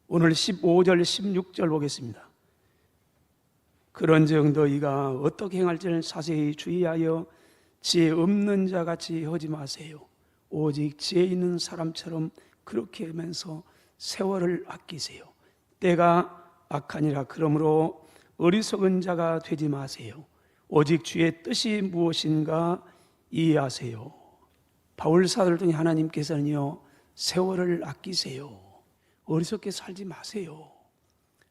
오늘 15절 16절 보겠습니다. 그런즉 너희가 어떻게 행할지를 자세히 주의하여 지혜 없는 자같이 하지 마세요. 오직 지혜 있는 사람처럼 그렇게 하면서 세월을 아끼세요. 때가 악하니라. 그러므로 어리석은 자가 되지 마세요. 오직 주의 뜻이 무엇인가 이해하세요. 바울 사도를 통해 하나님께서는요, 세월을 아끼세요. 어리석게 살지 마세요.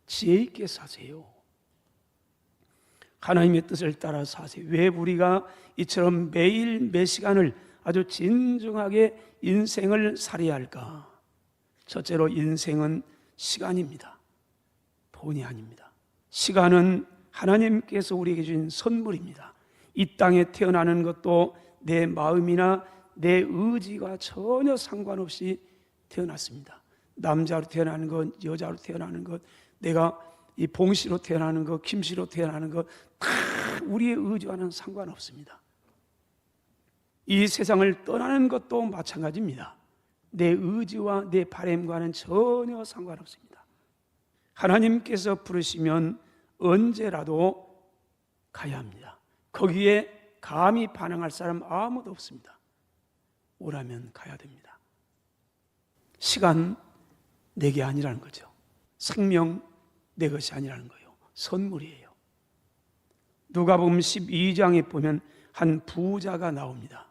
지혜 있게 사세요. 하나님의 뜻을 따라 사세요. 왜 우리가 이처럼 매일 매 시간을 아주 진중하게 인생을 살아야 할까? 첫째로 인생은 시간입니다. 돈이 아닙니다. 시간은 하나님께서 우리에게 주신 선물입니다. 이 땅에 태어나는 것도 내 마음이나 내 의지가 전혀 상관없이 태어났습니다. 남자로 태어나는 것, 여자로 태어나는 것, 내가 이 봉씨로 태어나는 것, 김씨로 태어나는 것, 다 우리의 의지와는 상관없습니다. 이 세상을 떠나는 것도 마찬가지입니다. 내 의지와 내 바람과는 전혀 상관없습니다. 하나님께서 부르시면 언제라도 가야 합니다. 거기에 감히 반항할 사람 아무도 없습니다. 오라면 가야 됩니다. 시간 내게 아니라는 거죠. 생명 내 것이 아니라는 거예요. 선물이에요. 누가복음 12장에 보면 한 부자가 나옵니다.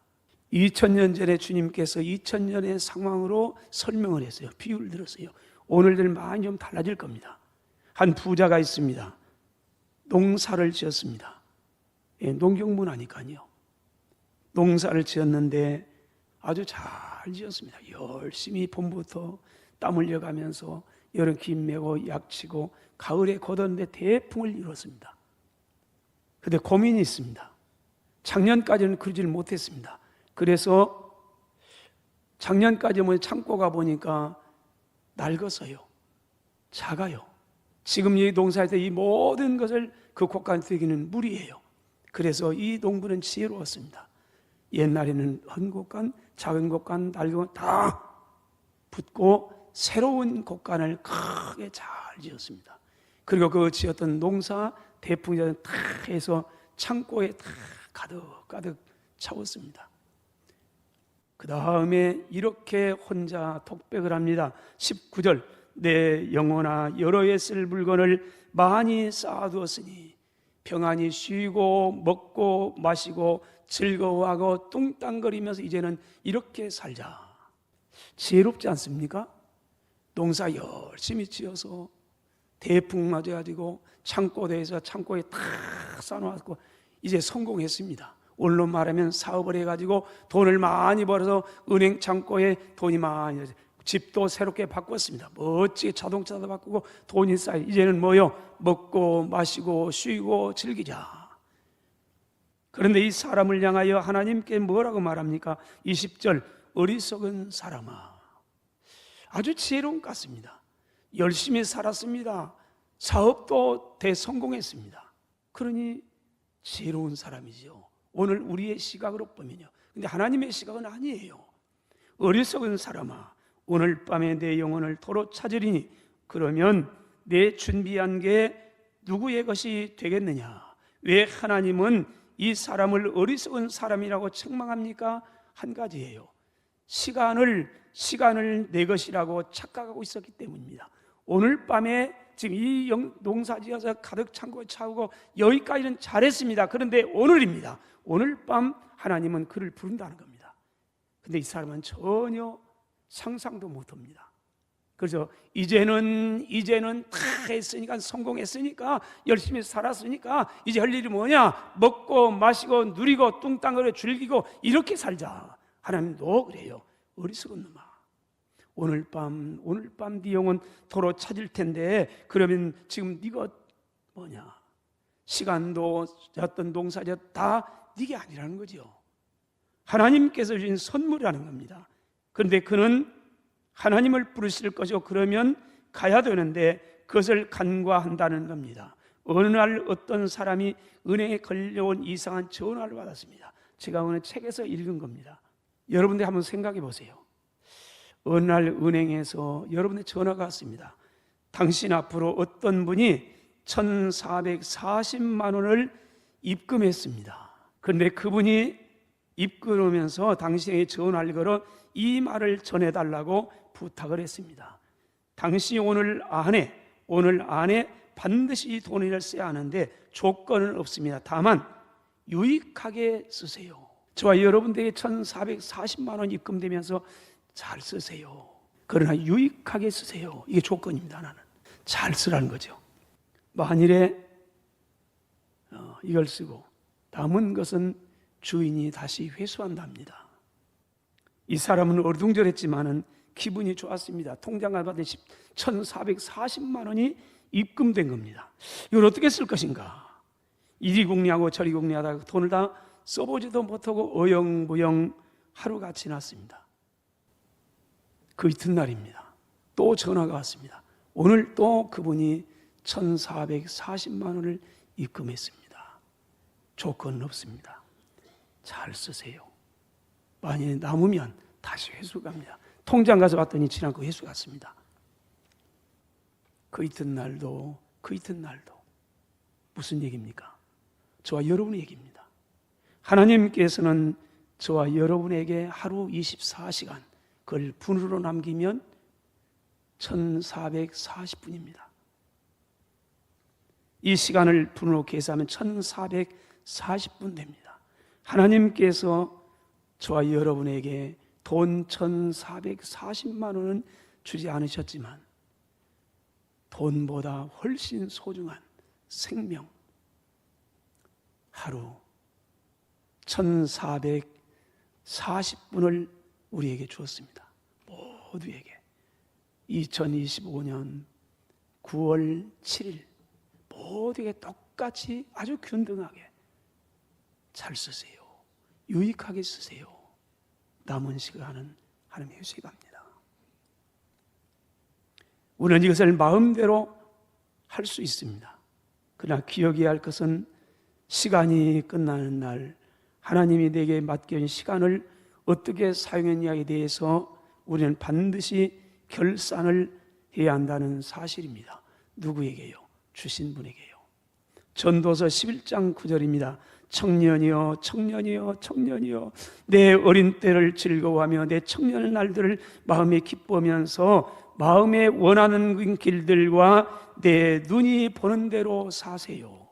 2000년 전에 주님께서 2000년의 상황으로 설명을 했어요. 비유를 들었어요. 오늘들 많이 좀 달라질 겁니다. 한 부자가 있습니다. 농사를 지었습니다. 예, 농경문화니까요. 농사를 지었는데 아주 잘 지었습니다. 열심히 봄부터 땀 흘려가면서 여름 김 메고 약치고 가을에 거뒀는데 대풍을 이뤘습니다. 그런데 고민이 있습니다. 작년까지는 그러지를 못했습니다. 그래서 작년까지는 창고가 보니까 낡았어요. 작아요. 지금 이 농사에서 이 모든 것을 그 곳간에 드리기는 무리예요. 그래서 이 농부는 지혜로웠습니다. 옛날에는 큰 곳간, 작은 곳간, 낡은 곳간 다 붙고 새로운 곳간을 크게 잘 지었습니다. 그리고 그 지었던 농사 대풍이 다 해서 창고에 다 가득 채웠습니다. 그 다음에 이렇게 혼자 독백을 합니다. 19절 내 영혼아 여러 해 쓸 물건을 많이 쌓아두었으니 평안히 쉬고 먹고 마시고 즐거워하고 뚱땅거리면서 이제는 이렇게 살자. 지혜롭지 않습니까? 농사 열심히 지어서 대풍 맞아가지고 창고대에서 창고에 다 쌓아놓고 이제 성공했습니다. 오늘로 말하면 사업을 해가지고 돈을 많이 벌어서 은행 창고에 돈이 많이, 집도 새롭게 바꿨습니다. 멋지게 자동차도 바꾸고 돈이 쌓여 이제는 뭐요? 먹고 마시고 쉬고 즐기자. 그런데 이 사람을 향하여 하나님께 뭐라고 말합니까? 20절 어리석은 사람아. 아주 지혜로운 것 같습니다. 열심히 살았습니다. 사업도 대성공했습니다. 그러니 지혜로운 사람이죠. 오늘 우리의 시각으로 보면요. 근데 하나님의 시각은 아니에요. 어리석은 사람아, 오늘 밤에 내 영혼을 도로 찾으리니 그러면 내 준비한 게 누구의 것이 되겠느냐? 왜 하나님은 이 사람을 어리석은 사람이라고 책망합니까? 한 가지예요. 시간을 내 것이라고 착각하고 있었기 때문입니다. 오늘 밤에 지금 이 농사지어서 가득 창고에 차오고 여기까지는 잘했습니다. 그런데 오늘입니다. 오늘 밤 하나님은 그를 부른다는 겁니다. 근데 이 사람은 전혀 상상도 못합니다. 그래서 이제는 다 했으니까, 성공했으니까, 열심히 살았으니까 이제 할 일이 뭐냐? 먹고 마시고 누리고 뚱땅거려 즐기고 이렇게 살자. 하나님도 그래요. 어리석은 놈아, 오늘 밤 네 영혼 도로 찾을 텐데 그러면 지금 네가 뭐냐? 시간도 어떤 농사도 다 네게 아니라는 거죠. 하나님께서 주신 선물이라는 겁니다. 그런데 그는 하나님을 부르실 것이고 그러면 가야 되는데 그것을 간과한다는 겁니다. 어느 날 어떤 사람이 은행에 걸려온 이상한 전화를 받았습니다. 제가 어느 책에서 읽은 겁니다. 여러분들 한번 생각해 보세요. 어느 날 은행에서 여러분의 전화가 왔습니다. 당신 앞으로 어떤 분이 1440만 원을 입금했습니다. 그런데 그분이 입금하면서 당신에게 전화를 걸어 이 말을 전해달라고 부탁을 했습니다. 당신이 오늘 안에 반드시 이 돈을 써야 하는데 조건은 없습니다. 다만 유익하게 쓰세요. 저와 여러분들에게 1440만 원 입금되면서 잘 쓰세요. 그러나 유익하게 쓰세요. 이게 조건입니다. 하나는 잘 쓰라는 거죠. 만일에 이걸 쓰고 남은 것은 주인이 다시 회수한답니다. 이 사람은 어리둥절했지만은 기분이 좋았습니다. 통장을 받은 1440만 원이 입금된 겁니다. 이걸 어떻게 쓸 것인가? 이리 궁리하고 저리 궁리하다가 돈을 다 써보지도 못하고 어영부영 하루가 지났습니다. 그 이튿날입니다. 또 전화가 왔습니다. 오늘 또 그분이 1440만 원을 입금했습니다. 조건은 없습니다. 잘 쓰세요. 만약에 남으면 다시 회수 갑니다. 통장 가서 봤더니 지난 거 회수 갔습니다. 그 이튿날도 무슨 얘기입니까? 저와 여러분의 얘기입니다. 하나님께서는 저와 여러분에게 하루 24시간 그걸 분으로 남기면 1440분입니다. 이 시간을 분으로 계산하면 1440분 됩니다. 하나님께서 저와 여러분에게 돈 1440만 원은 주지 않으셨지만 돈보다 훨씬 소중한 생명, 하루 1440분을 우리에게 주었습니다. 모두에게. 2025년 9월 7일 모두에게 똑같이 아주 균등하게 잘 쓰세요. 유익하게 쓰세요. 남은 시간은 하나님의 회수해 갑니다. 우리는 이것을 마음대로 할 수 있습니다. 그러나 기억해야 할 것은 시간이 끝나는 날 하나님이 내게 맡겨진 시간을 어떻게 사용했냐에 대해서 우리는 반드시 결산을 해야 한다는 사실입니다. 누구에게요? 주신 분에게요. 전도서 11장 9절입니다. 청년이여 청년이여 청년이여 내 어린 때를 즐거워하며 내 청년의 날들을 마음에 기뻐하면서 마음에 원하는 길들과 내 눈이 보는 대로 사세요.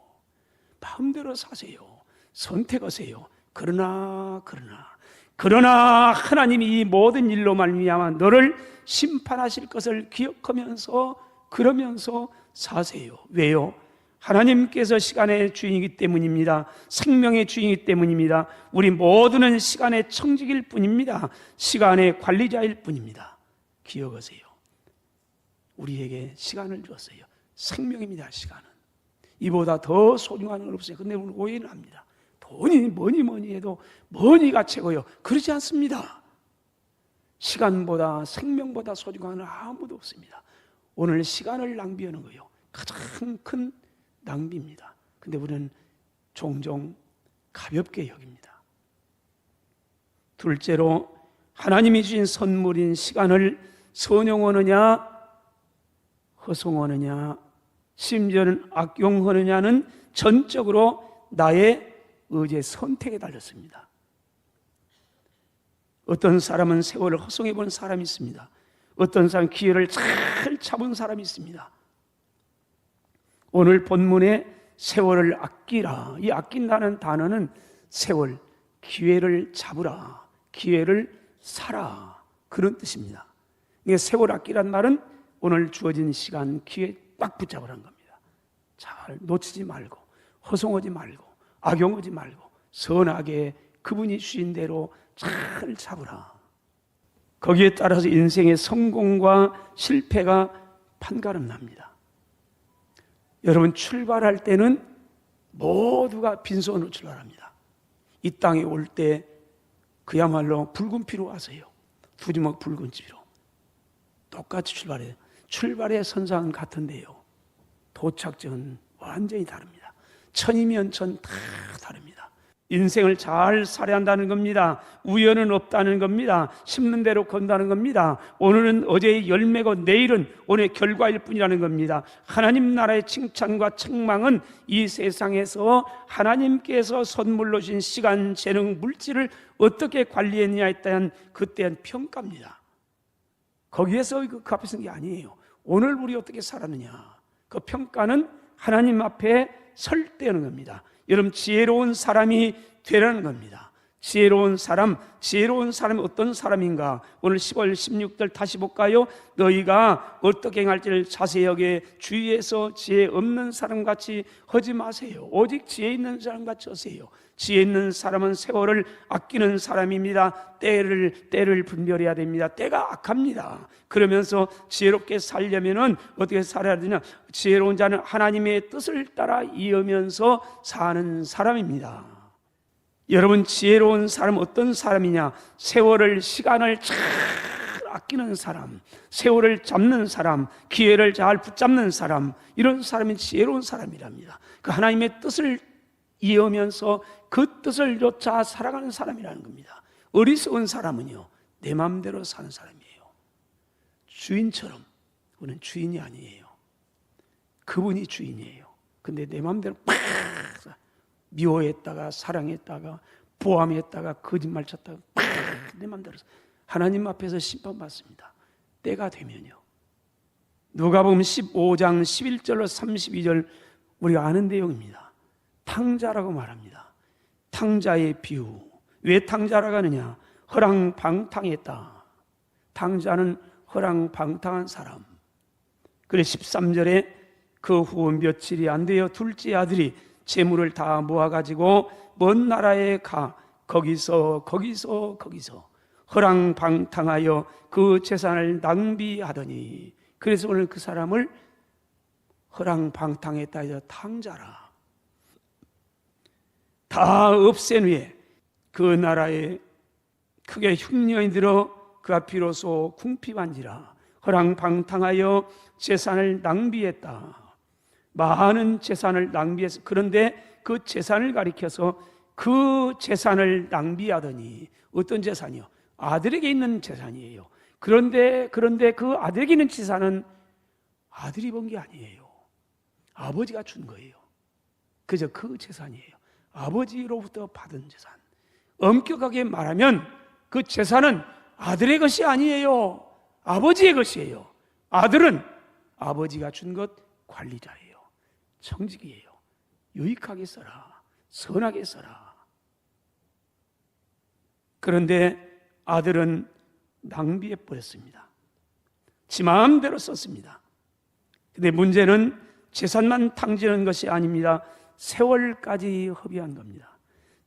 마음대로 사세요. 선택하세요. 그러나 하나님이 이 모든 일로 말미암아 너를 심판하실 것을 기억하면서 그러면서 사세요. 왜요? 하나님께서 시간의 주인이기 때문입니다. 생명의 주인이기 때문입니다. 우리 모두는 시간의 청지기일 뿐입니다. 시간의 관리자일 뿐입니다. 기억하세요. 우리에게 시간을 주었어요. 생명입니다. 시간은 이보다 더 소중한 건 없어요. 근데 우리는 오해를 합니다. 돈이 뭐니 해도 머니가 최고요. 그렇지 않습니다. 시간보다 생명보다 소중한 건 아무도 없습니다. 오늘 시간을 낭비하는 거예요. 가장 큰 낭비입니다. 근데 우리는 종종 가볍게 여깁니다. 둘째로 하나님이 주신 선물인 시간을 선용하느냐 허송하느냐 심지어는 악용하느냐는 전적으로 나의 의지의 선택에 달렸습니다. 어떤 사람은 세월을 허송해 본 사람이 있습니다. 어떤 사람은 기회를 잘 잡은 사람이 있습니다. 오늘 본문에 세월을 아끼라, 이 아낀다는 단어는 세월, 기회를 잡으라, 기회를 사라, 그런 뜻입니다. 세월 아끼란 말은 오늘 주어진 시간, 기회 딱 붙잡으라는 겁니다. 잘 놓치지 말고, 허송하지 말고, 악용하지 말고 선하게 그분이 주신 대로 잘 잡으라. 거기에 따라서 인생의 성공과 실패가 판가름 납니다. 여러분 출발할 때는 모두가 빈손으로 출발합니다. 이 땅에 올 때 그야말로 붉은 피로 와서요. 두 주먹 붉은 피로 똑같이 출발해요. 출발의 선상은 같은데요. 도착점은 완전히 다릅니다. 천이면 천 다 다릅니다. 인생을 잘 살아야 한다는 겁니다. 우연은 없다는 겁니다. 심는 대로 건다는 겁니다. 오늘은 어제의 열매고 내일은 오늘의 결과일 뿐이라는 겁니다. 하나님 나라의 칭찬과 책망은 이 세상에서 하나님께서 선물로 주신 시간, 재능, 물질을 어떻게 관리했느냐에 대한 그때한 평가입니다. 거기에서 그 앞에 쓴 게 아니에요. 오늘 우리 어떻게 살았느냐, 그 평가는 하나님 앞에 설 때는 겁니다. 여러분, 지혜로운 사람이 되라는 겁니다. 지혜로운 사람이 어떤 사람인가? 오늘 10월 16절 다시 볼까요? 너희가 어떻게 행할지를 자세히 여기에 주의해서 지혜 없는 사람같이 하지 마세요. 오직 지혜 있는 사람같이 하세요. 지혜 있는 사람은 세월을 아끼는 사람입니다. 때를 분별해야 됩니다. 때가 악합니다. 그러면서 지혜롭게 살려면은 어떻게 살아야 되냐? 지혜로운 자는 하나님의 뜻을 따라 이으면서 사는 사람입니다. 여러분, 지혜로운 사람은 어떤 사람이냐? 세월을, 시간을 잘 아끼는 사람, 세월을 잡는 사람, 기회를 잘 붙잡는 사람, 이런 사람이 지혜로운 사람이랍니다. 그 하나님의 뜻을 이으면서 그 뜻을 쫓아 살아가는 사람이라는 겁니다. 어리석은 사람은요, 내 마음대로 사는 사람이에요. 주인처럼. 우리는 주인이 아니에요. 그분이 주인이에요. 근데 내 마음대로 팍 미워했다가 사랑했다가 보암했다가 거짓말 쳤다가 팍 내 마음대로 하나님 앞에서 심판받습니다. 때가 되면요. 누가복음 15장 11절로 32절 우리가 아는 내용입니다. 탕자라고 말합니다. 탕자의 비유. 왜 탕자라고 하느냐? 허랑방탕했다. 탕자는 허랑방탕한 사람. 그래 13절에 그 후 며칠이 안 되어 둘째 아들이 재물을 다 모아가지고 먼 나라에 가 거기서 허랑방탕하여 그 재산을 낭비하더니, 그래서 오늘 그 사람을 허랑방탕했다 해서 탕자라. 다 없앤 후에 그 나라에 크게 흉년이 들어 그가 비로소 궁핍한지라. 허랑방탕하여 재산을 낭비했다. 많은 재산을 낭비해서, 그런데 그 재산을 가리켜서 그 재산을 낭비하더니, 어떤 재산이요? 아들에게 있는 재산이에요. 그런데 그 아들에게 있는 재산은 아들이 번 게 아니에요. 아버지가 준 거예요. 그저 그 재산이에요. 아버지로부터 받은 재산. 엄격하게 말하면 그 재산은 아들의 것이 아니에요. 아버지의 것이에요. 아들은 아버지가 준 것 관리자예요. 청직이에요. 유익하게 써라. 선하게 써라. 그런데 아들은 낭비해 버렸습니다. 지 마음대로 썼습니다. 근데 문제는 재산만 탕진한 것이 아닙니다. 세월까지 허비한 겁니다.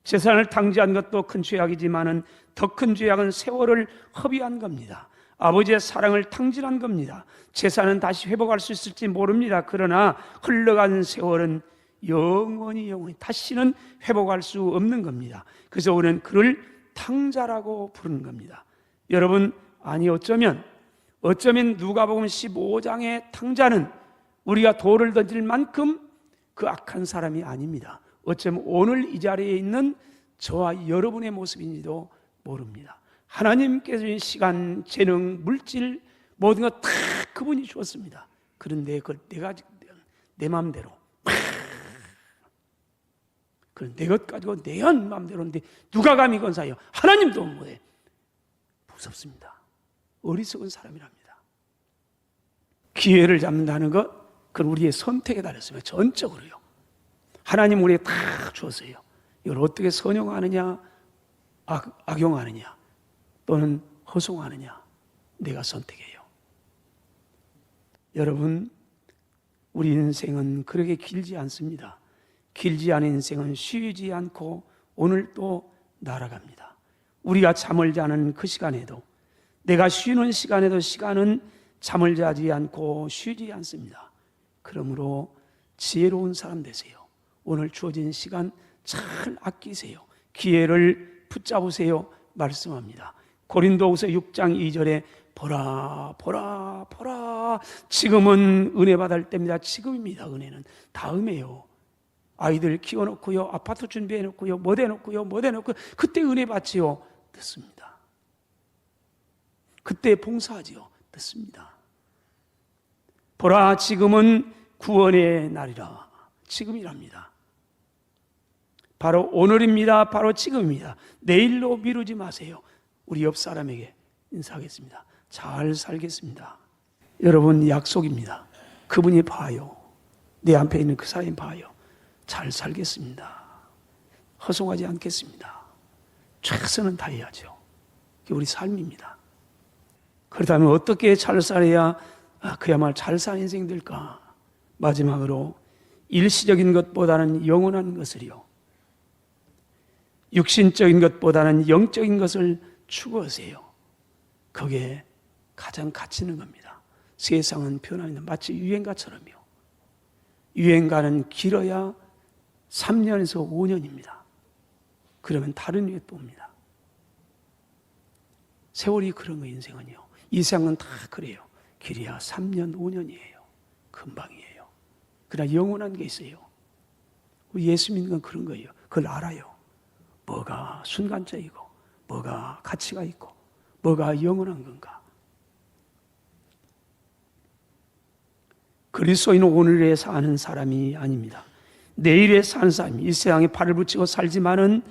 재산을 탕진한 것도 큰 죄악이지만은 더 큰 죄악은 세월을 허비한 겁니다. 아버지의 사랑을 탕진한 겁니다. 재산은 다시 회복할 수 있을지 모릅니다. 그러나 흘러간 세월은 영원히 다시는 회복할 수 없는 겁니다. 그래서 우리는 그를 탕자라고 부르는 겁니다. 여러분, 아니 어쩌면 누가복음 15장의 탕자는 우리가 돌을 던질 만큼 그 악한 사람이 아닙니다. 어쩌면 오늘 이 자리에 있는 저와 여러분의 모습인지도 모릅니다. 하나님께서 주신 시간, 재능, 물질 모든 것 다 그분이 주었습니다. 그런데 그걸 내 마음대로 그건 내 것 가지고 내 마음대로인데 누가 감히 건사해요? 하나님도 못해. 무섭습니다. 어리석은 사람이랍니다. 기회를 잡는다는 것, 그건 우리의 선택에 달렸습니다. 전적으로요. 하나님 우리에게 다 주었어요. 이걸 어떻게 선용하느냐, 악용하느냐, 또는 허송하느냐, 내가 선택해요. 여러분, 우리 인생은 그렇게 길지 않습니다. 길지 않은 인생은 쉬지 않고 오늘 또 날아갑니다. 우리가 잠을 자는 그 시간에도, 내가 쉬는 시간에도 시간은 잠을 자지 않고 쉬지 않습니다. 그러므로 지혜로운 사람 되세요. 오늘 주어진 시간 잘 아끼세요. 기회를 붙잡으세요. 말씀합니다. 고린도후서 6장 2절에 보라 지금은 은혜 받을 때입니다. 지금입니다. 은혜는 다음에요. 아이들 키워놓고요, 아파트 준비해놓고요, 뭐 대놓고요, 그때 은혜 받지요? 듣습니다. 그때 봉사하지요? 듣습니다. 보라, 지금은 구원의 날이라. 지금이랍니다. 바로 오늘입니다. 바로 지금입니다. 내일로 미루지 마세요. 우리 옆 사람에게 인사하겠습니다. 잘 살겠습니다. 여러분, 약속입니다. 그분이 봐요. 내 앞에 있는 그 사람이 봐요. 잘 살겠습니다. 허송하지 않겠습니다. 최선은 다해야죠. 그게 우리 삶입니다. 그렇다면 어떻게 잘 살아야 그야말로 잘 사는 인생이 될까? 마지막으로 일시적인 것보다는 영원한 것을요, 육신적인 것보다는 영적인 것을 추구하세요. 그게 가장 가치 있는 겁니다. 세상은 변합니다. 마치 유행가처럼요. 유행가는 길어야 3년에서 5년입니다. 그러면 다른 유행 또 옵니다. 세월이 그런 거예요. 인생은요. 이 세상은 다 그래요. 길어야 3년, 5년이에요. 금방이에요. 그러나 영원한 게 있어요. 우리 예수 믿는 건 그런 거예요. 그걸 알아요. 뭐가 순간적이고 뭐가 가치가 있고 뭐가 영원한 건가. 그리스도인은 오늘에 사는 사람이 아닙니다. 내일에 사는 사람이, 이 세상에 발을 붙이고 살지만은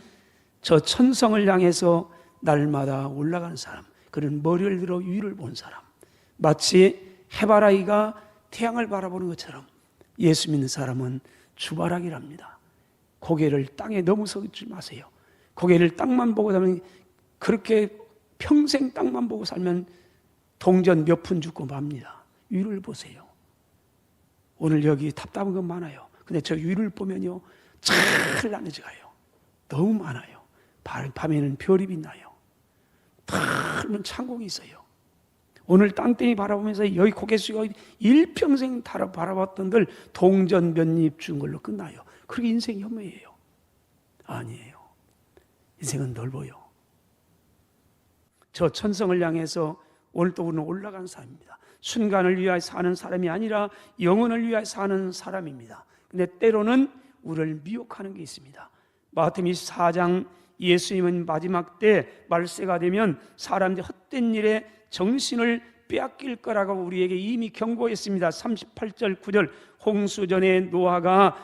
저 천성을 향해서 날마다 올라가는 사람, 그는 머리를 들어 위를 본 사람, 마치 해바라기가 태양을 바라보는 것처럼 예수 믿는 사람은 주바라기랍니다. 고개를 땅에 너무 서지 마세요. 고개를 땅만 보고 살면, 그렇게 평생 땅만 보고 살면 동전 몇 푼 죽고 맙니다. 위를 보세요. 오늘 여기 답답한 건 많아요. 근데 저 위를 보면요, 찬란해져 가요. 너무 많아요. 밤에는 별이 빛나요. 넓은 창공이 있어요. 오늘 땅땡이 바라보면서 여기 고개 숙이고 일평생 바라봤던들 동전 몇 입 준 걸로 끝나요. 그렇게 인생이 혐오해요. 아니에요. 인생은 넓어요. 저 천성을 향해서 오늘 또 우리는 올라간 사람입니다. 순간을 위하여 사는 사람이 아니라 영혼을 위하여 사는 사람입니다. 근데 때로는 우리를 미혹하는 게 있습니다. 마태복음 24장, 예수님은 마지막 때 말세가 되면 사람들이 헛된 일에 정신을 빼앗길 거라고 우리에게 이미 경고했습니다. 38절 9절 홍수전의 노아가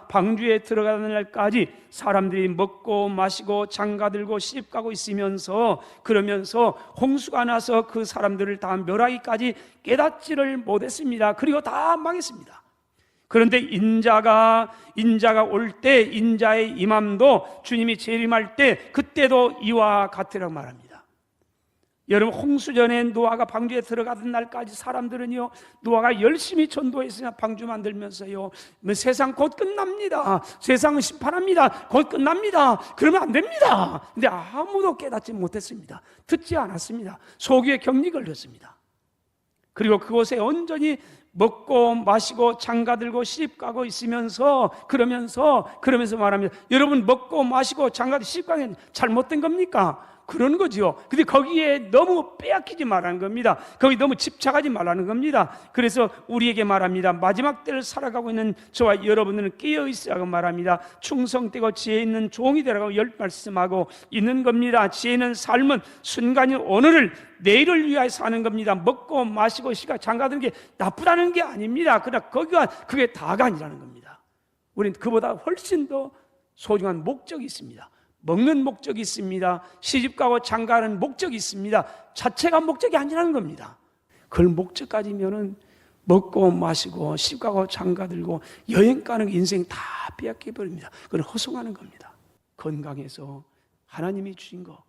방주에 들어가는 날까지 사람들이 먹고 마시고 장가들고 시집가고 있으면서, 그러면서 홍수가 나서 그 사람들을 다 멸하기까지 깨닫지를 못했습니다. 그리고 다 망했습니다. 그런데 인자가 올 때, 인자의 임함도, 주님이 재림할 때 그때도 이와 같으라고 말합니다. 여러분, 홍수전에 노아가 방주에 들어가던 날까지 사람들은요, 노아가 열심히 전도했으나 방주 만들면서요, 세상 곧 끝납니다, 세상은 심판합니다, 곧 끝납니다, 그러면 안 됩니다. 근데 아무도 깨닫지 못했습니다. 듣지 않았습니다. 소규의 격리 걸렸습니다. 그리고 그곳에 온전히 먹고 마시고 장가들고 시집가고 있으면서 그러면서 말합니다. 여러분, 먹고 마시고 장가들고 시집가는 게 잘못된 겁니까? 그런 거죠. 근데 거기에 너무 빼앗기지 말라는 겁니다. 거기 너무 집착하지 말라는 겁니다. 그래서 우리에게 말합니다. 마지막 때를 살아가고 있는 저와 여러분들은 깨어 있으라고 말합니다. 충성되고 지혜 있는 종이 되라고 말씀하고 있는 겁니다. 지혜 있는 삶은 순간인 오늘을, 내일을 위하여 사는 겁니다. 먹고 마시고 시가 장가드는 게 나쁘다는 게 아닙니다. 그러나 그게 다가 아니라는 겁니다. 우리는 그보다 훨씬 더 소중한 목적이 있습니다. 먹는 목적이 있습니다. 시집가고 장가하는 목적이 있습니다. 자체가 목적이 아니라는 겁니다. 그걸 목적까지면은 먹고 마시고 시집가고 장가들고 여행 가는 인생 다 빼앗겨 버립니다. 그걸 허송하는 겁니다. 건강해서 하나님이 주신 거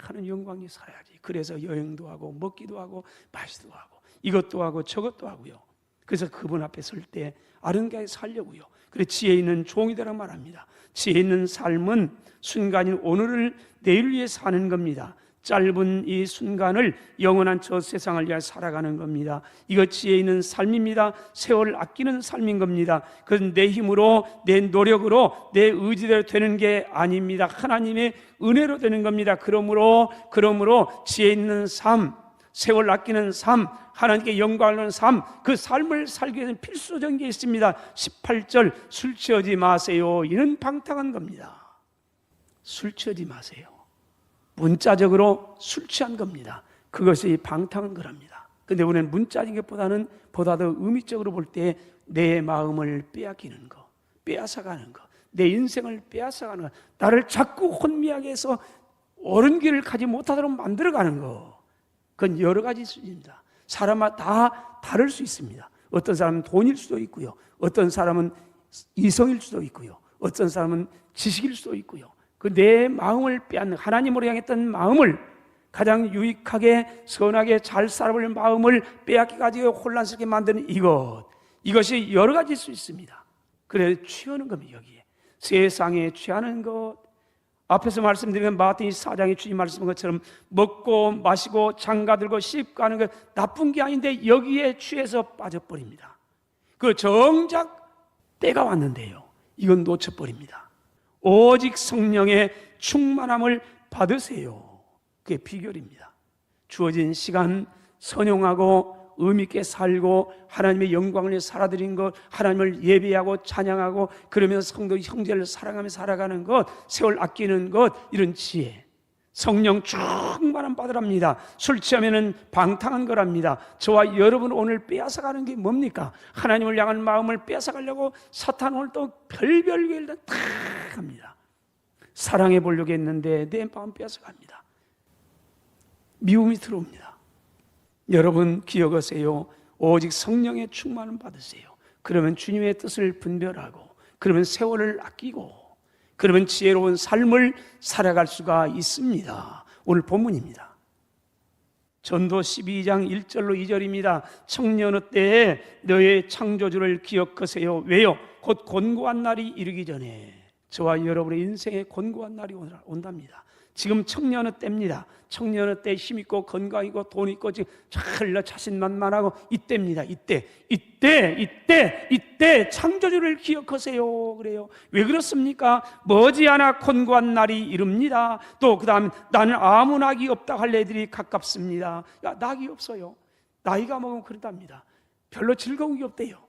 하는 영광이 살아야지. 그래서 여행도 하고 먹기도 하고 마시기도 하고 이것도 하고 저것도 하고요. 그래서 그분 앞에 설 때 아름답게 살려고요. 그래, 지혜 있는 종이 되라 말합니다. 지혜 있는 삶은 순간인 오늘을 내일 위해 사는 겁니다. 짧은 이 순간을 영원한 저 세상을 위해 살아가는 겁니다. 이거 지혜 있는 삶입니다. 세월을 아끼는 삶인 겁니다. 그건 내 힘으로, 내 노력으로, 내 의지대로 되는 게 아닙니다. 하나님의 은혜로 되는 겁니다. 그러므로 지혜 있는 삶, 세월 아끼는 삶, 하나님께 영광을 주는 삶, 그 삶을 살기 위해서는 필수적인 게 있습니다. 18절, 술 취하지 마세요. 이는 방탕한 겁니다. 술 취하지 마세요. 문자적으로 술 취한 겁니다. 그것이 방탕한 거랍니다. 근데 우리는 문자적인 것보다는 보다 더 의미적으로 볼 때 내 마음을 빼앗기는 거, 빼앗아가는 거, 내 인생을 빼앗아가는 거, 나를 자꾸 혼미하게 해서 옳은 길을 가지 못하도록 만들어가는 거, 그건 여러 가지 수준입니다. 사람마다 다 다를 수 있습니다. 어떤 사람은 돈일 수도 있고요, 어떤 사람은 이성일 수도 있고요, 어떤 사람은 지식일 수도 있고요. 그 내 마음을 빼앗는, 하나님으로 향했던 마음을, 가장 유익하게 선하게 잘 살아볼 마음을 빼앗겨가지고 혼란스럽게 만드는 이것이 여러 가지일 수 있습니다. 그래서 취하는 겁니다. 여기에 세상에 취하는 것, 앞에서 말씀드린 마태복음 4장에 주님 말씀한 것처럼 먹고 마시고 장가들고 씹고 하는 것 나쁜 게 아닌데 여기에 취해서 빠져버립니다. 그 정작 때가 왔는데요, 이건 놓쳐버립니다. 오직 성령의 충만함을 받으세요. 그게 비결입니다. 주어진 시간 선용하고 의미있게 살고 하나님의 영광을 위해 살아드린 것, 하나님을 예배하고 찬양하고 그러면서 성도 형제를 사랑하며 살아가는 것, 세월 아끼는 것, 이런 지혜, 성령 충만함 받으랍니다. 술 취하면은 방탕한 거랍니다. 저와 여러분 오늘 빼앗아가는 게 뭡니까? 하나님을 향한 마음을 빼앗아가려고 사탄 오늘 또 별별 일을 다 합니다. 사랑해 보려고 했는데 내 마음 빼앗아갑니다. 미움이 들어옵니다. 여러분 기억하세요. 오직 성령의 충만을 받으세요. 그러면 주님의 뜻을 분별하고, 그러면 세월을 아끼고, 그러면 지혜로운 삶을 살아갈 수가 있습니다. 오늘 본문입니다. 전도 12장 1절로 2절입니다. 청년의 때에 너의 창조주를 기억하세요. 왜요? 곧 곤고한 날이 이르기 전에. 저와 여러분의 인생에 곤고한 날이 온답니다. 지금 청년의 때입니다. 청년의 때 힘있고 건강이고 돈 있고 지금 잘 자신만만하고 이때입니다. 이때 창조주를 기억하세요. 그래요. 왜 그렇습니까? 머지않아 곤고한 날이 이릅니다. 또 그 다음 나는 아무 낙이 없다 할 애들이 가깝습니다. 야, 낙이 없어요. 나이가 먹으면 그렇답니다. 별로 즐거운 게 없대요.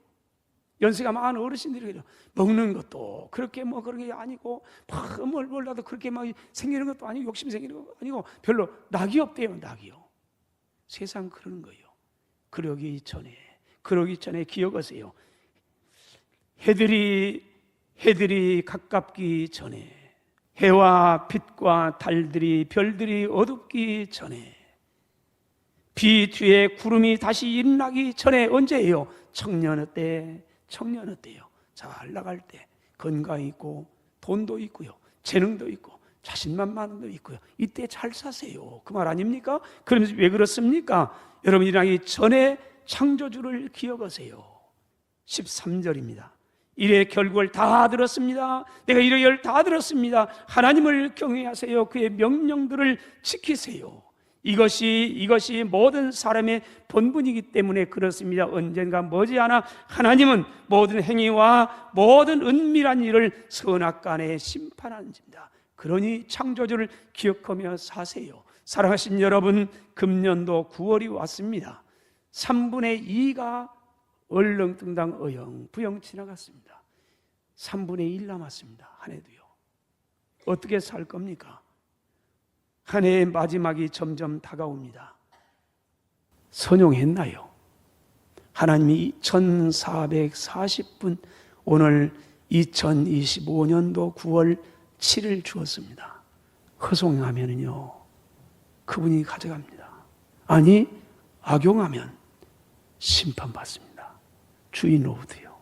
연세가 많은 어르신들이 그래요. 먹는 것도 그렇게 뭐 그런 게 아니고 뭘 몰라도 그렇게 막 생기는 것도 아니고 욕심이 생기는 것도 아니고 별로 낙이 없대요. 낙이요. 세상 그러는 거예요. 그러기 전에 기억하세요. 해들이 가깝기 전에, 해와 빛과 달들이 별들이 어둡기 전에, 비 뒤에 구름이 다시 일어나기 전에, 언제예요? 청년의 때요. 잘 나갈 때, 건강 있고 돈도 있고요, 재능도 있고 자신만만도 있고요, 이때 잘 사세요. 그 말 아닙니까? 그러면서 왜 그렇습니까? 여러분 일어나기 전에 창조주를 기억하세요. 13절입니다. 이래 결국을 다 들었습니다. 내가 이래 열 다 들었습니다. 하나님을 경외하세요. 그의 명령들을 지키세요. 이것이 모든 사람의 본분이기 때문에 그렇습니다. 언젠가 머지않아 하나님은 모든 행위와 모든 은밀한 일을 선악간에 심판하는 집니다. 그러니 창조주를 기억하며 사세요. 사랑하신 여러분, 금년도 9월이 왔습니다. 3분의 2가 얼렁뚱당 어영부영 지나갔습니다. 3분의 1 남았습니다. 한 해도요. 어떻게 살 겁니까? 한 해의 마지막이 점점 다가옵니다. 선용했나요? 하나님이 1440분, 오늘 2025년도 9월 7일 주었습니다. 허송하면은요, 그분이 가져갑니다. 아니, 악용하면 심판받습니다. 주인로부터요.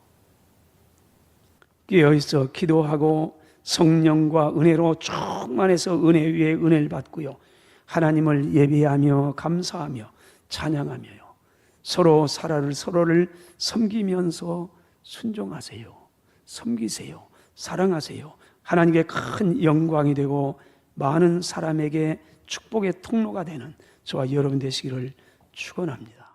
깨어있어 기도하고 성령과 은혜로 충만해서 은혜 위에 은혜를 받고요, 하나님을 예배하며 감사하며 찬양하며요, 서로를 섬기면서 순종하세요. 섬기세요. 사랑하세요. 하나님께 큰 영광이 되고 많은 사람에게 축복의 통로가 되는 저와 여러분 되시기를 축원합니다.